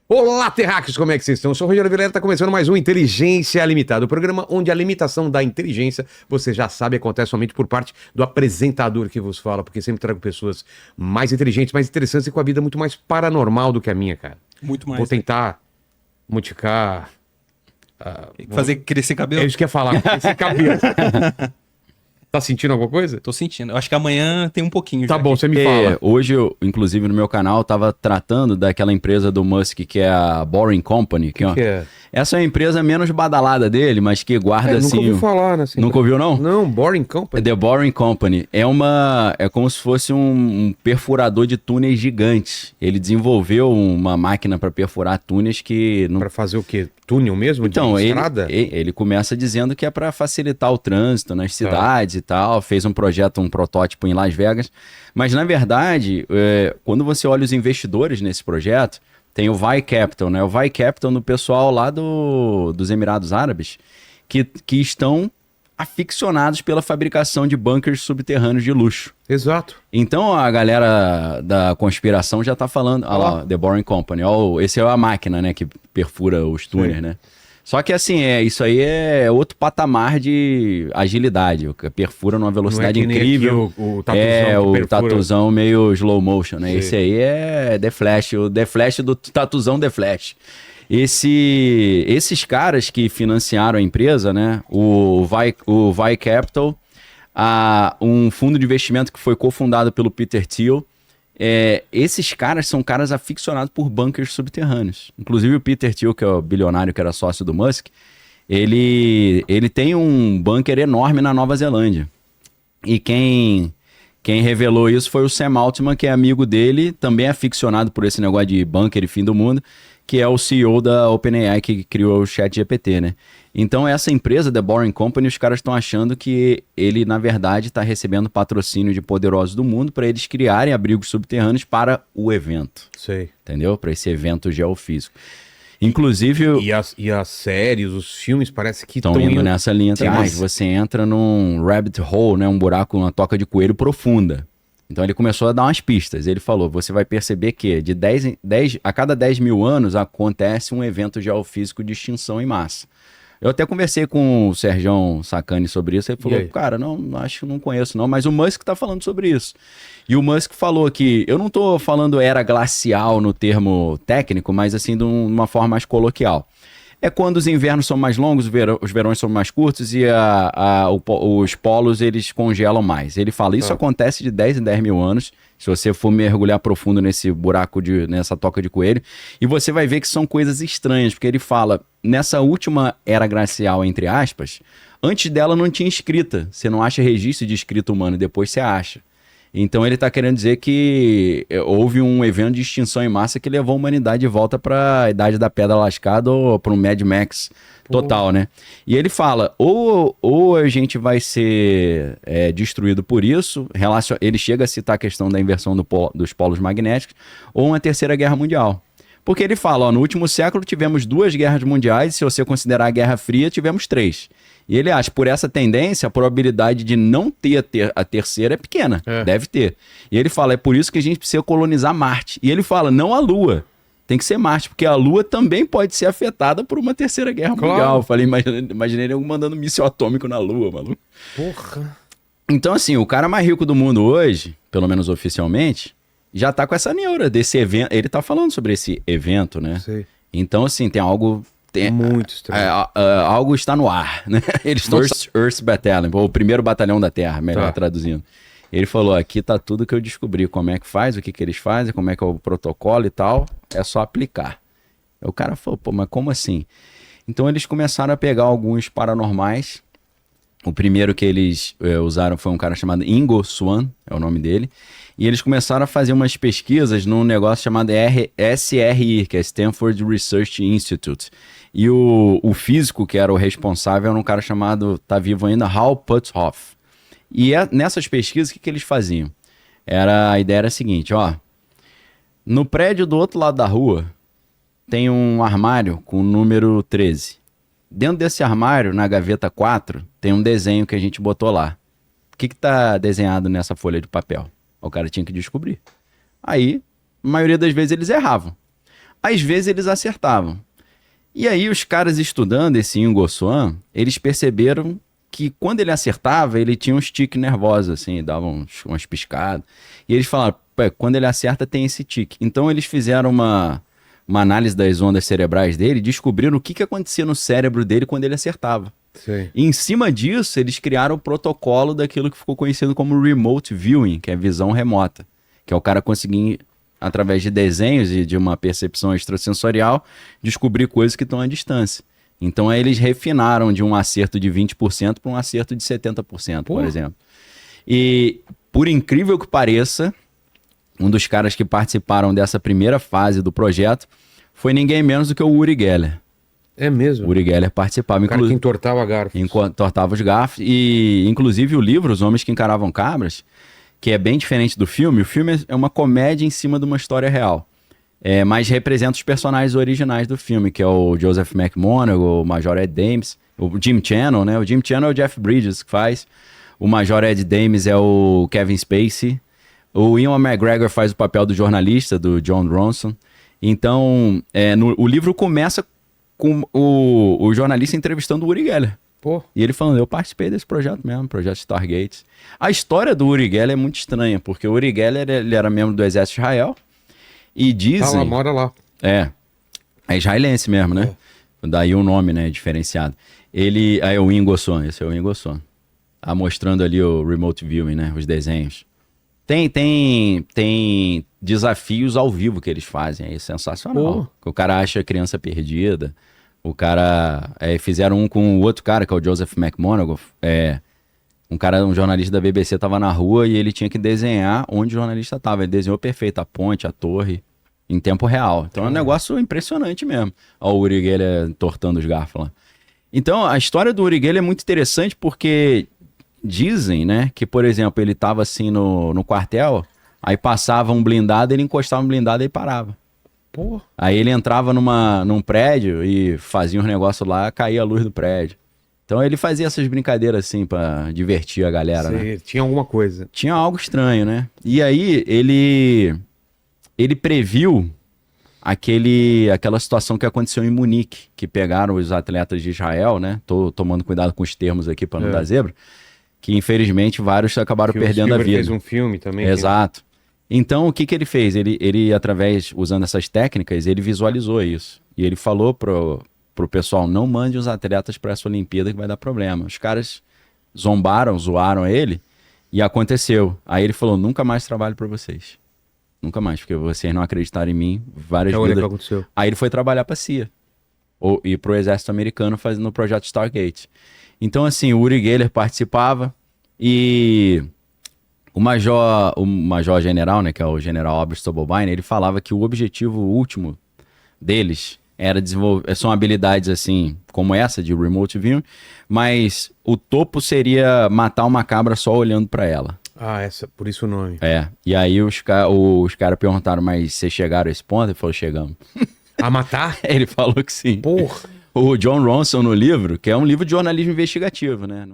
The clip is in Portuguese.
Olá, terráqueos, como é que vocês estão? Eu sou o Rogério Vilela, está começando mais um Inteligência Limitada, o programa onde a limitação da inteligência, você já sabe, acontece somente por parte do apresentador que vos fala, porque sempre trago pessoas mais inteligentes, mais interessantes e com a vida muito mais paranormal do que a minha, cara. Muito mais. Vou tentar modificar... Fazer crescer cabelo? É isso que eu ia falar, crescer cabelo. Tá sentindo alguma coisa? Tô sentindo. Eu acho que amanhã tem um pouquinho. Tá já bom, aqui. você me fala. Hoje, inclusive, no meu canal, tava tratando daquela empresa do Musk, que é a Boring Company. Que é? Essa é a empresa menos badalada dele, mas que guarda Nunca assim... ouvi falar, né? Assim, Nunca ouviu, não? Não, Boring Company. The Boring Company. É como se fosse um perfurador de túneis gigante. Ele desenvolveu uma máquina para perfurar túneis que... Pra fazer o quê? Túnel mesmo? Então, de estrada? ele começa dizendo que é para facilitar o trânsito nas cidades e tal. Fez um protótipo em Las Vegas. Mas, na verdade, quando você olha os investidores nesse projeto, tem o VAI Capital, né? O VAI Capital no pessoal lá dos Emirados Árabes, que estão aficionados pela fabricação de bunkers subterrâneos de luxo. Exato. Então a galera da conspiração já tá falando, olha lá, The Boring Company, esse é a máquina, né, que perfura os túneis, né? Só que assim, isso aí é outro patamar de agilidade, perfura numa velocidade incrível. O tatuzão o tatuzão meio slow motion, né? Sim. Esse aí é The Flash, o The Flash do tatuzão The Flash. Esses caras que financiaram a empresa, né? O VAI Capital, um fundo de investimento que foi cofundado pelo Peter Thiel. Esses caras são caras aficionados por bunkers subterrâneos. Inclusive o Peter Thiel, que é o bilionário que era sócio do Musk, ele tem um bunker enorme na Nova Zelândia. E quem revelou isso foi o Sam Altman, que é amigo dele, também aficionado por esse negócio de bunker e fim do mundo, que é o CEO da OpenAI que criou o ChatGPT, né? Então essa empresa, The Boring Company, os caras estão achando que ele, na verdade, está recebendo patrocínio de poderosos do mundo para eles criarem abrigos subterrâneos para o evento. Sei. Entendeu? Para esse evento geofísico. Inclusive... E as séries, os filmes, parece que estão indo nessa linha também. Você entra num rabbit hole, né? Um buraco, uma toca de coelho profunda. Então ele começou a dar umas pistas. Ele falou, você vai perceber que a cada 10 mil anos acontece um evento geofísico de extinção em massa. Eu até conversei com o Sergião Sacani sobre isso. Ele falou, cara, acho que não conheço não, mas o Musk tá falando sobre isso. E o Musk falou que, eu não tô falando era glacial no termo técnico, mas assim de uma forma mais coloquial. É quando os invernos são mais longos, os verões são mais curtos e os polos eles congelam mais. Ele fala, isso acontece de 10 em 10 mil anos, se você for mergulhar profundo nesse buraco, nessa toca de coelho, e você vai ver que são coisas estranhas, porque ele fala, nessa última era glacial, entre aspas, antes dela não tinha escrita, você não acha registro de escrita humana, depois você acha. Então ele está querendo dizer que houve um evento de extinção em massa que levou a humanidade de volta para a idade da pedra lascada ou para um Mad Max total, né? E ele fala, ou a gente vai ser destruído por isso, ele chega a citar a questão da inversão dos polos magnéticos, ou uma terceira guerra mundial. Porque ele fala, no último século tivemos 2 guerras mundiais, se você considerar a Guerra Fria, tivemos 3. E ele acha, por essa tendência, a probabilidade de não ter a terceira é pequena. Deve ter. E ele fala, é por isso que a gente precisa colonizar Marte. E ele fala, não a Lua. Tem que ser Marte, porque a Lua também pode ser afetada por uma terceira guerra mundial. Eu falei, imaginei ele mandando míssil atômico na Lua, maluco. Porra. Então, assim, o cara mais rico do mundo hoje, pelo menos oficialmente, já tá com essa neura desse evento. Ele tá falando sobre esse evento, né? Sei. Então, assim, tem algo... muito estranho. Algo está no ar, né? Eles estão... Earth Battalion, o primeiro batalhão da Terra, melhor traduzindo. Ele falou, aqui tá tudo que eu descobri, como é que faz, o que eles fazem, como é que é o protocolo e tal, é só aplicar. Aí o cara falou, pô, mas como assim? Então eles começaram a pegar alguns paranormais. O primeiro que eles usaram foi um cara chamado Ingo Swann, é o nome dele. E eles começaram a fazer umas pesquisas num negócio chamado SRI, que é Stanford Research Institute. E o físico que era o responsável era um cara chamado, tá vivo ainda, Hal Puthoff. E nessas pesquisas, o que eles faziam? A ideia era a seguinte, no prédio do outro lado da rua tem um armário com o número 13. Dentro desse armário, na gaveta 4, tem um desenho que a gente botou lá. O que tá desenhado nessa folha de papel? O cara tinha que descobrir. Aí, a maioria das vezes eles erravam. Às vezes eles acertavam. E aí os caras estudando esse Ingo Swann, eles perceberam que quando ele acertava, ele tinha uns tiques nervosos, assim, dava umas piscadas. E eles falaram, quando ele acerta tem esse tique. Então eles fizeram uma análise das ondas cerebrais dele, descobriram o que acontecia no cérebro dele quando ele acertava. Sei. E em cima disso, eles criaram o protocolo daquilo que ficou conhecido como remote viewing, que é visão remota, que é o cara conseguir, através de desenhos e de uma percepção extrasensorial, descobrir coisas que estão à distância. Então aí eles refinaram de um acerto de 20% para um acerto de 70%, por exemplo. E, por incrível que pareça, um dos caras que participaram dessa primeira fase do projeto foi ninguém menos do que o Uri Geller. É mesmo? O Uri Geller participava. O cara que entortava garfos. Entortava os garfos. E, inclusive, o livro, Os Homens que Encaravam Cabras, que é bem diferente do filme. O filme é uma comédia em cima de uma história real. Mas representa os personagens originais do filme, que é o Joseph McMonagall, o Major Ed Dames, o Jim Channel, né? O Jim Channel é o Jeff Bridges que faz. O Major Ed Dames é o Kevin Spacey. O Ian McGregor faz o papel do jornalista, do John Ronson. Então, o livro começa com o jornalista entrevistando o Uri Geller. Pô. E ele falando, eu participei desse projeto mesmo, projeto Stargate. A história do Uri Geller é muito estranha, porque o Uri Geller ele era membro do exército de Israel e dizem... Lá, mora lá. É israelense mesmo, né? Daí o nome, né, diferenciado. Ele... Aí o Ingo Swann, esse é o Ingo Swann. Tá mostrando ali o remote viewing, né, os desenhos. Tem desafios ao vivo que eles fazem, é sensacional. O cara acha a criança perdida. O cara... fizeram um com o outro cara, que é o Joseph McMonagall. Um jornalista da BBC tava na rua e ele tinha que desenhar onde o jornalista tava. Ele desenhou perfeito a ponte, a torre, em tempo real. Então é um negócio impressionante mesmo. Ó, o Uri Geller entortando os garfos lá. Então a história do Uri Geller é muito interessante porque dizem, né, que, por exemplo, ele tava assim no quartel, aí passava um blindado, ele encostava no blindado e parava. Pô. Aí ele entrava num prédio e fazia uns negócios lá, caía a luz do prédio. Então ele fazia essas brincadeiras assim pra divertir a galera, né? Tinha alguma coisa. Tinha algo estranho, né? E aí ele previu aquela situação que aconteceu em Munique, que pegaram os atletas de Israel, né? Tô tomando cuidado com os termos aqui pra não dar zebra. Que infelizmente vários acabaram perdendo a vida. Fez um filme também. Exato. Então, o que ele fez? Ele, através, usando essas técnicas, ele visualizou isso. E ele falou pro pessoal, não mande os atletas para essa Olimpíada que vai dar problema. Os caras zoaram ele e aconteceu. Aí ele falou, nunca mais trabalho para vocês. Nunca mais, porque vocês não acreditaram em mim. Várias Olha o vidas... que aconteceu. Aí ele foi trabalhar para a CIA. E pro exército americano fazendo o projeto Stargate. Então, assim, o Uri Geller participava e... O major general, né, que é o general Albert Stolbein, ele falava que o objetivo último deles era desenvolver, são habilidades assim, como essa de remote viewing, mas o topo seria matar uma cabra só olhando para ela. Ah, por isso o nome. E aí os caras perguntaram, mas vocês chegaram a esse ponto? Ele falou, chegamos. A matar? Ele falou que sim. Porra. O John Ronson no livro, que é um livro de jornalismo investigativo, né?